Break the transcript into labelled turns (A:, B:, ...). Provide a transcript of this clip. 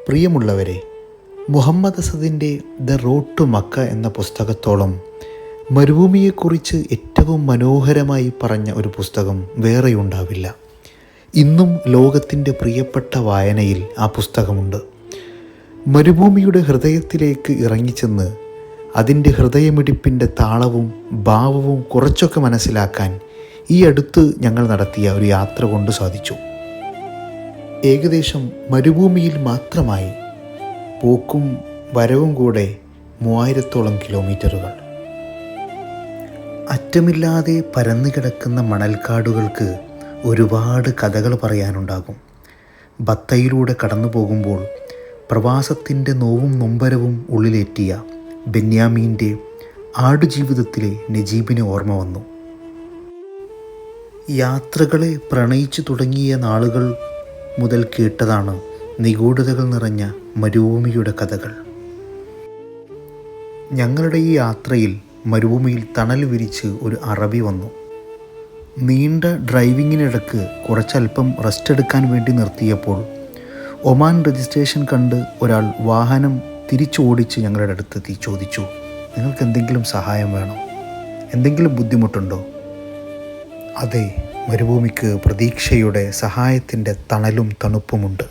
A: പ്രിയമുള്ളവരെ, മുഹമ്മദ് അസദിൻ്റെ the road to Mecca എന്ന പുസ്തകത്തോളം മരുഭൂമിയെക്കുറിച്ച് ഏറ്റവും മനോഹരമായി പറഞ്ഞ ഒരു പുസ്തകം വേറെയുണ്ടാവില്ല. ഇന്നും ലോകത്തിൻ്റെ പ്രിയപ്പെട്ട വായനയിൽ ആ പുസ്തകമുണ്ട്. മരുഭൂമിയുടെ ഹൃദയത്തിലേക്ക് ഇറങ്ങിച്ചെന്ന് അതിൻ്റെ ഹൃദയമിടിപ്പിൻ്റെ താളവും ഭാവവും കുറച്ചൊക്കെ മനസ്സിലാക്കാൻ ഈ അടുത്ത് ഞങ്ങൾ നടത്തിയ ഒരു യാത്ര കൊണ്ട് സാധിച്ചു. ഏകദേശം മരുഭൂമിയിൽ മാത്രമായി പോക്കും വരവും കൂടെ 3000-ഓളം കിലോമീറ്ററുകൾ. അറ്റമില്ലാതെ പരന്നു കിടക്കുന്ന മണൽക്കാടുകൾക്ക് ഒരുപാട് കഥകൾ പറയാനുണ്ടാകും. ബത്തയിലൂടെ കടന്നു പോകുമ്പോൾ പ്രവാസത്തിൻ്റെ നോവും നൊമ്പരവും ഉള്ളിലേറ്റിയ ബെന്യാമീൻ്റെ ആടുജീവിതത്തിലെ നജീബിനെ ഓർമ്മ വന്നു. യാത്രകളെ പ്രണയിച്ചു തുടങ്ങിയ നാളുകൾ മുതൽ കേട്ടതാണ് നിഗൂഢതകൾ നിറഞ്ഞ മരുഭൂമിയുടെ കഥകൾ. ഞങ്ങളുടെ ഈ യാത്രയിൽ മരുഭൂമിയിൽ തണൽ വിരിച്ച് ഒരു അറബി വന്നു. നീണ്ട ഡ്രൈവിങ്ങിനിടക്ക് കുറച്ചല്പം റെസ്റ്റ് എടുക്കാൻ വേണ്ടി നിർത്തിയപ്പോൾ ഒമാൻ രജിസ്ട്രേഷൻ കണ്ട് ഒരാൾ വാഹനം തിരിച്ചോടിച്ച് ഞങ്ങളുടെ അടുത്തെത്തി ചോദിച്ചു, നിങ്ങൾക്ക് എന്തെങ്കിലും സഹായം വേണോ? എന്തെങ്കിലും ബുദ്ധിമുട്ടുണ്ടോ? അതെ, മരുഭൂമിക്ക് പ്രതീക്ഷയുടെ സഹായത്തിൻ്റെ തണലും തണുപ്പുമുണ്ട്.